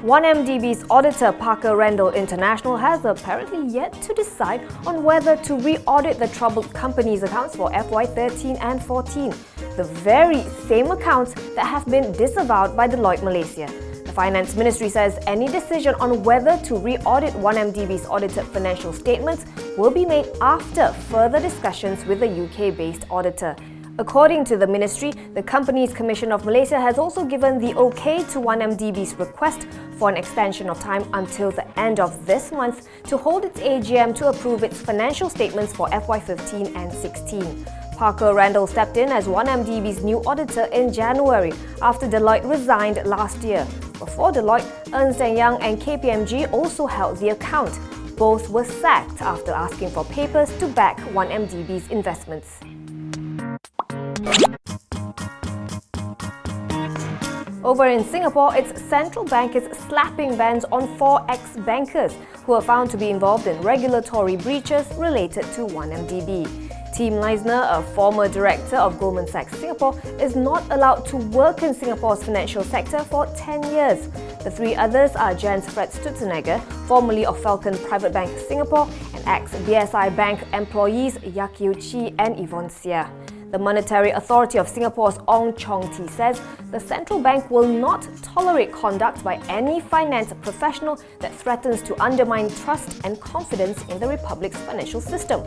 1MDB's auditor Parker Randall International has apparently yet to decide on whether to re-audit the troubled company's accounts for FY13 and 14, the very same accounts that have been disavowed by Deloitte Malaysia. The Finance Ministry says any decision on whether to re-audit 1MDB's audited financial statements will be made after further discussions with the UK-based auditor. According to the ministry, the company's Commission of Malaysia has also given the okay to 1MDB's request for an extension of time until the end of this month to hold its AGM to approve its financial statements for FY15 and 16. Parker Randall stepped in as 1MDB's new auditor in January after Deloitte resigned last year. Before Deloitte, Ernst & Young and KPMG also held the account. Both were sacked after asking for papers to back 1MDB's investments. Over in Singapore, its central bank is slapping bans on 4 ex-bankers who are found to be involved in regulatory breaches related to 1MDB. Tim Leisner, a former director of Goldman Sachs Singapore, is not allowed to work in Singapore's financial sector for 10 years. The 3 others are Jens Fred Stutzenegger, formerly of Falcon Private Bank Singapore, and ex-BSI Bank employees Yakio Chi and Yvonne Seah. The Monetary Authority of Singapore's Ong Chong Tee says the central bank will not tolerate conduct by any finance professional that threatens to undermine trust and confidence in the Republic's financial system.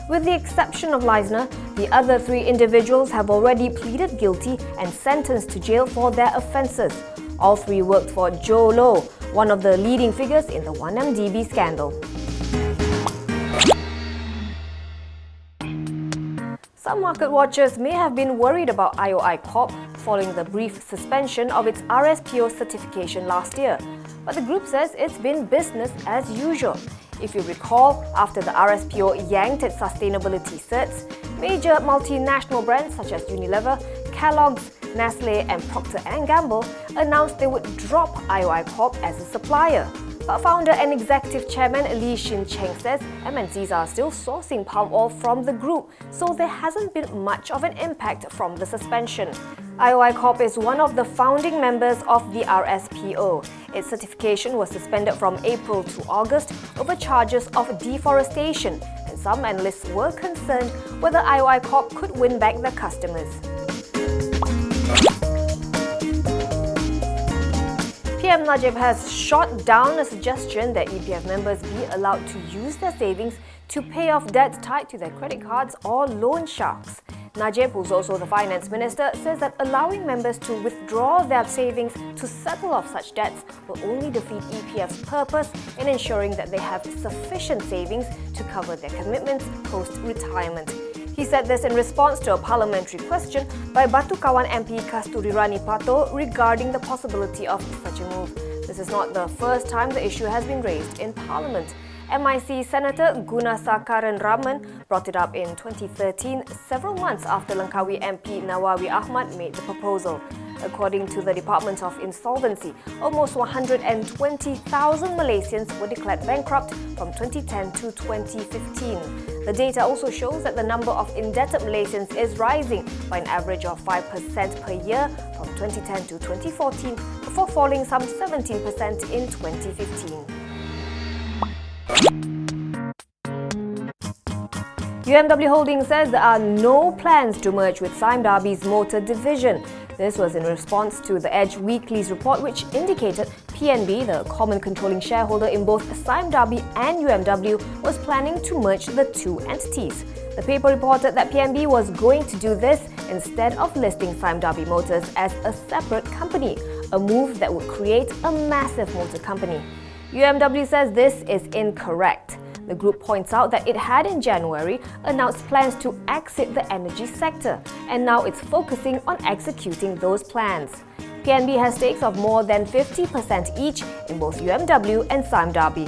With the exception of Leisner, the other 3 individuals have already pleaded guilty and sentenced to jail for their offences. All 3 worked for Joe Low, one of the leading figures in the 1MDB scandal. Some market watchers may have been worried about IOI Corp following the brief suspension of its RSPO certification last year. But the group says it's been business as usual. If you recall, after the RSPO yanked its sustainability certs, major multinational brands such as Unilever, Kellogg's, Nestle and Procter & Gamble announced they would drop IOI Corp as a supplier. But founder and executive chairman Lee Shin Cheng says MNCs are still sourcing palm oil from the group, so there hasn't been much of an impact from the suspension. IOI Corp is one of the founding members of the RSPO. Its certification was suspended from April to August over charges of deforestation, and some analysts were concerned whether IOI Corp could win back their customers. PM Najib has shot down a suggestion that EPF members be allowed to use their savings to pay off debts tied to their credit cards or loan sharks. Najib, who's also the finance minister, says that allowing members to withdraw their savings to settle off such debts will only defeat EPF's purpose in ensuring that they have sufficient savings to cover their commitments post-retirement. He said this in response to a parliamentary question by Batu Kawan MP Kasturirani Pato regarding the possibility of such a move. This is not the first time the issue has been raised in Parliament. MIC Senator Gunasakaran Raman brought it up in 2013, several months after Langkawi MP Nawawi Ahmad made the proposal. According to the Department of Insolvency, almost 120,000 Malaysians were declared bankrupt from 2010 to 2015. The data also shows that the number of indebted Malaysians is rising by an average of 5% per year from 2010 to 2014, before falling some 17% in 2015. UMW Holdings says there are no plans to merge with Sime Darby's motor division. This was in response to The Edge Weekly's report, which indicated PNB, the common controlling shareholder in both Sime Darby and UMW, was planning to merge the 2 entities. The paper reported that PNB was going to do this instead of listing Sime Darby Motors as a separate company, a move that would create a massive motor company. UMW says this is incorrect. The group points out that it had in January announced plans to exit the energy sector, and now it's focusing on executing those plans. PNB has stakes of more than 50% each in both UMW and Sime Darby.